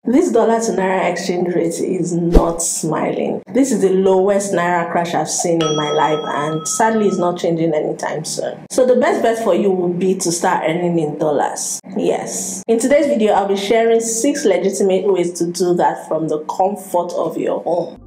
This dollar to naira exchange rate is not smiling. This is the lowest naira crash I've seen in my life, and sadly it's not changing anytime soon. So the best bet for you would be to start earning in dollars. Yes. In today's video, I'll be sharing 6 legitimate ways to do that from the comfort of your home.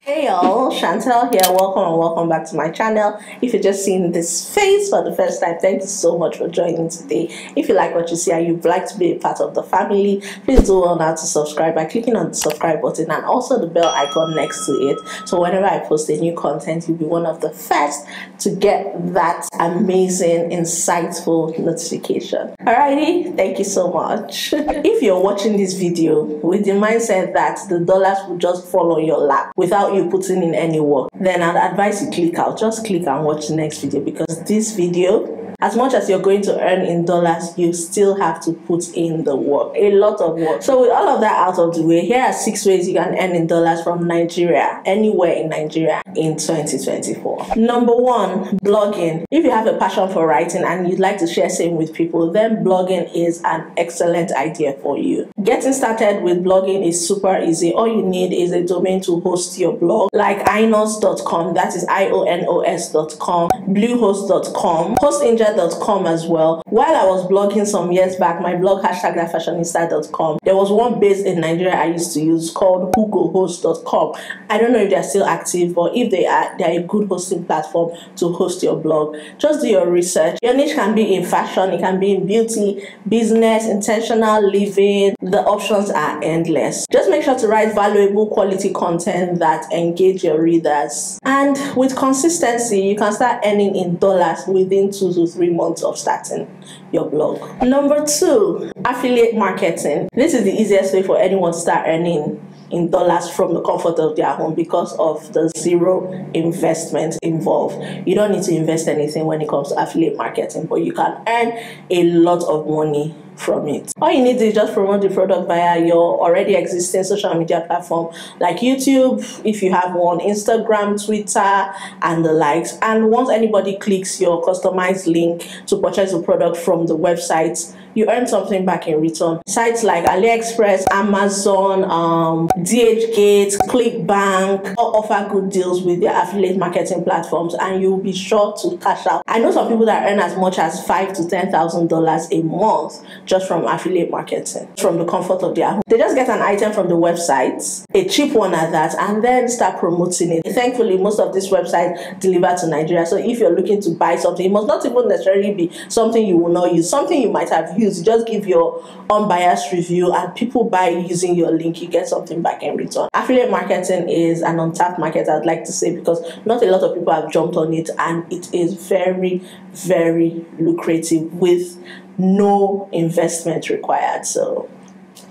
Hey y'all, Chantel here. Welcome back to my channel. If you're just seeing this face for the first time, thank you so much for joining today. If you like what you see and you'd like to be a part of the family, please do well now to subscribe by clicking on the subscribe button and also the bell icon next to it. So whenever I post a new content, you'll be one of the first to get that amazing, insightful notification. Alrighty, thank you so much. If you're watching this video with the mindset that the dollars will just fall on your lap without you putting in any work, then I'd advise you click out. Just click and watch the next video, because this video, as much as you're going to earn in dollars, you still have to put in the work, a lot of work. So with all of that out of the way, here are 6 ways you can earn in dollars from Nigeria, anywhere in Nigeria in 2024. Number 1, blogging. If you have a passion for writing and you'd like to share same with people, then blogging is an excellent idea for you. Getting started with blogging is super easy. All you need is a domain to host your blog, like ionos.com, that is ionos.com, bluehost.com, hostingel.com as well. While I was blogging some years back, my blog #fashionista.com, there was one based in Nigeria I used to use called hugohost.com. I don't know if they're still active, but if they are, they're a good hosting platform to host your blog. Just do your research. Your niche can be in fashion, it can be in beauty, business, intentional living. The options are endless. Just make sure to write valuable quality content that engage your readers. And with consistency, you can start earning in dollars within 2 to 3 months of starting your blog. Number 2, affiliate marketing. This is the easiest way for anyone to start earning in dollars from the comfort of their home because of the zero investment involved. You don't need to invest anything when it comes to affiliate marketing, but you can earn a lot of money from it. All you need to do is just promote the product via your already existing social media platform like YouTube, if you have one, Instagram, Twitter, and the likes. And once anybody clicks your customized link to purchase the product from the website, you earn something back in return. Sites like AliExpress, Amazon, DHgate, ClickBank all offer good deals with their affiliate marketing platforms, and you'll be sure to cash out. I know some people that earn as much as $5,000 to $10,000 a month just from affiliate marketing, from the comfort of their home. They just get an item from the website, a cheap one at that, and then start promoting it. Thankfully, most of these websites deliver to Nigeria, so if you're looking to buy something, it must not even necessarily be something you will not use, something you might have used. Just give your unbiased review, and people buy using your link, you get something back in return. Affiliate marketing is an untapped market, I'd like to say, because not a lot of people have jumped on it, and it is very, very lucrative with no investment required. So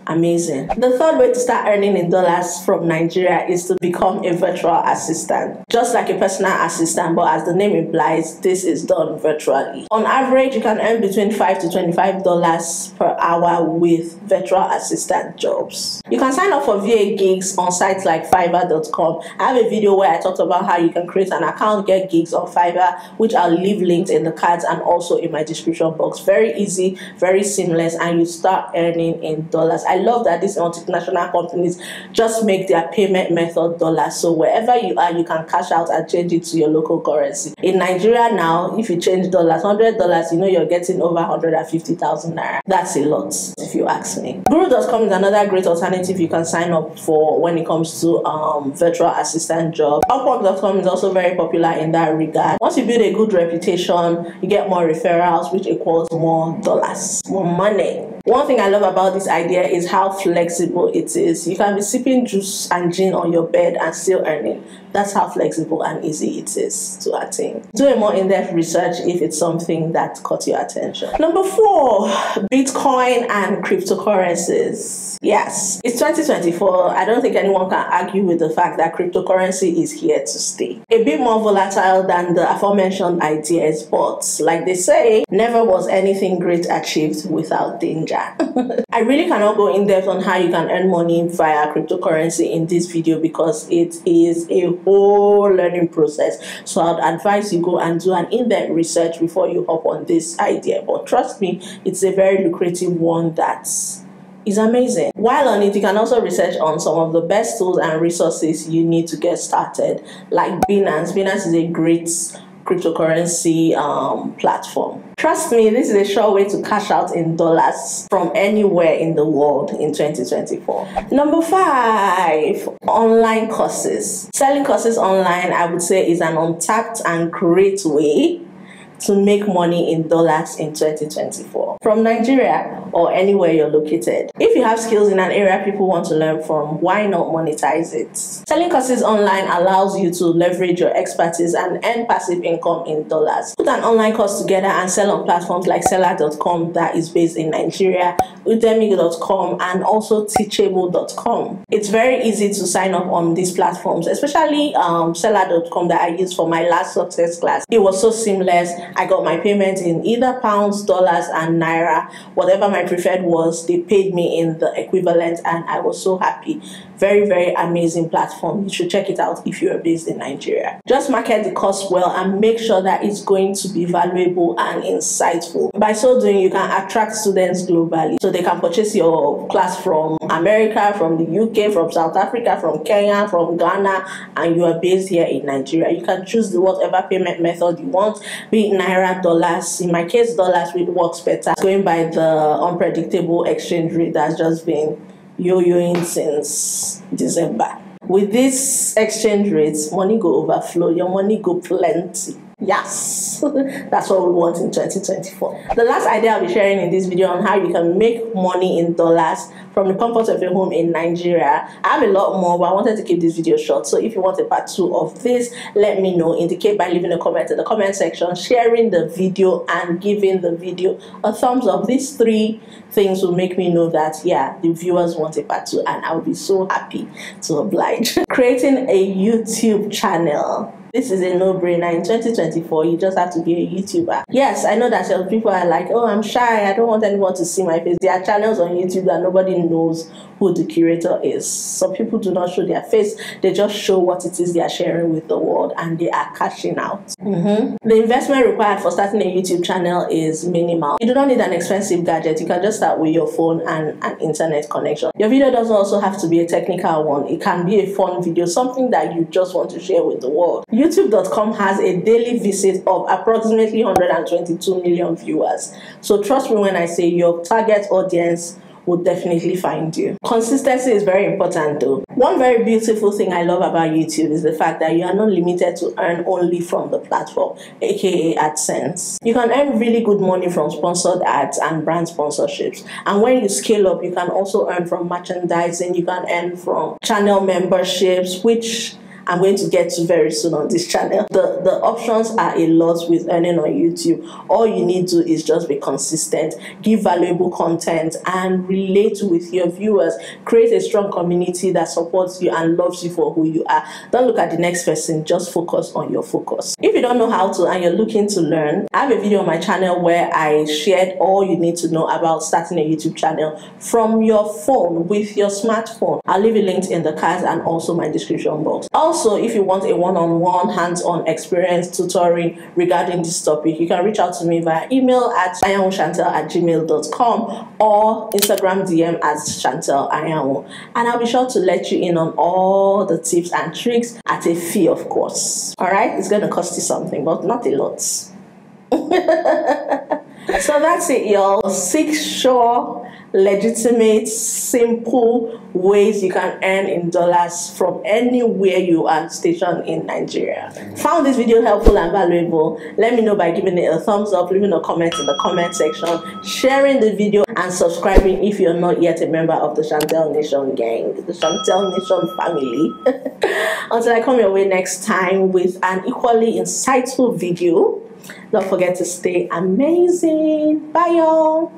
amazing. The 3rd way to start earning in dollars from Nigeria is to become a virtual assistant. Just like a personal assistant, but as the name implies, this is done virtually. On average, you can earn between $5 to $25 per hour with virtual assistant jobs. You can sign up for VA gigs on sites like Fiverr.com. I have a video where I talked about how you can create an account, get gigs on Fiverr, which I'll leave linked in the cards and also in my description box. Very easy, very seamless, and you start earning in dollars. I love that these multinational companies just make their payment method dollars. So wherever you are, you can cash out and change it to your local currency. In Nigeria now, if you change dollars, $100, you know you're getting over 150,000 naira. That's a lot, if you ask me. Guru.com is another great alternative you can sign up for when it comes to virtual assistant job. Upwork.com is also very popular in that regard. Once you build a good reputation, you get more referrals, which equals more dollars, more money. One thing I love about this idea is how flexible it is. You can be sipping juice and gin on your bed and still earning. That's how flexible and easy it is to attain. Do a more in-depth research if it's something that caught your attention. Number 4, Bitcoin and cryptocurrencies. Yes, it's 2024. I don't think anyone can argue with the fact that cryptocurrency is here to stay. A bit more volatile than the aforementioned ideas, but like they say, never was anything great achieved without danger. I really cannot go in depth on how you can earn money via cryptocurrency in this video because it is a whole learning process. So I'd advise you go and do an in-depth research before you hop on this idea. But trust me, it's a very lucrative one that is amazing. While on it, you can also research on some of the best tools and resources you need to get started, like Binance. Binance is a great cryptocurrency platform. Trust me, this is a sure way to cash out in dollars from anywhere in the world in 2024. Number 5, online courses. Selling courses online, I would say, is an untapped and great way to make money in dollars in 2024 from Nigeria or anywhere you're located. If you have skills in an area people want to learn from, why not monetize it? Selling courses online allows you to leverage your expertise and earn passive income in dollars. Put an online course together and sell on platforms like seller.com that is based in Nigeria, udemy.com, and also teachable.com. It's very easy to sign up on these platforms, especially seller.com that I used for my last success class. It was so seamless. I got my payment in either pounds, dollars, and naira. Whatever my preferred was, they paid me in the equivalent, and I was so happy. Very, very amazing platform. You should check it out if you're based in Nigeria. Just market the course well and make sure that it's going to be valuable and insightful. By so doing, you can attract students globally, so they can purchase your class from America, from the UK, from South Africa, from Kenya, from Ghana, and you are based here in Nigeria. You can choose whatever payment method you want, be it naira, dollars. In my case, dollars works better, going by the unpredictable exchange rate that's just been yo-yoing since December. With this exchange rates, money go overflow, your money go plenty. Yes, that's what we want in 2024. The last idea I'll be sharing in this video on how you can make money in dollars from the comfort of your home in Nigeria. I have a lot more, but I wanted to keep this video short. So if you want a part 2 of this, let me know. Indicate by leaving a comment in the comment section, sharing the video, and giving the video a thumbs up. These 3 things will make me know that, yeah, the viewers want a part 2, and I'll be so happy to oblige. Creating a YouTube channel. This is a no-brainer. In 2024, you just have to be a YouTuber. Yes, I know that some people are like, oh, I'm shy, I don't want anyone to see my face. There are channels on YouTube that nobody knows who the curator is. Some people do not show their face, they just show what it is they are sharing with the world, and they are cashing out. The investment required for starting a YouTube channel is minimal. You do not need an expensive gadget. You can just start with your phone and an internet connection. Your video doesn't also have to be a technical one. It can be a fun video, something that you just want to share with the world. YouTube.com has a daily visit of approximately 122 million viewers. So trust me when I say your target audience will definitely find you. Consistency is very important though. One very beautiful thing I love about YouTube is the fact that you are not limited to earn only from the platform, aka AdSense. You can earn really good money from sponsored ads and brand sponsorships. And when you scale up, you can also earn from merchandising, you can earn from channel memberships, which I'm going to get to very soon on this channel. The options are a lot with earning on YouTube. All you need to do is just be consistent, give valuable content, and relate with your viewers. Create a strong community that supports you and loves you for who you are. Don't look at the next person, just focus on your focus. If you don't know how to and you're looking to learn, I have a video on my channel where I shared all you need to know about starting a YouTube channel from your phone with your smartphone. I'll leave it linked in the cards and also my description box. Also, if you want a one-on-one, hands-on experience tutoring regarding this topic, you can reach out to me via email at ayaunchantelle@gmail.com or Instagram DM at chantelleayaun. And I'll be sure to let you in on all the tips and tricks at a fee, of course. Alright, it's going to cost you something, but not a lot. So that's it, y'all. 6 sure, legitimate, simple ways you can earn in dollars from anywhere you are stationed in Nigeria. Found this video helpful and valuable? Let me know by giving it a thumbs up, leaving a comment in the comment section, sharing the video, and subscribing if you're not yet a member of the Chantelle Nation gang, the Chantelle Nation family. Until I come your way next time with an equally insightful video, don't forget to stay amazing. Bye, y'all.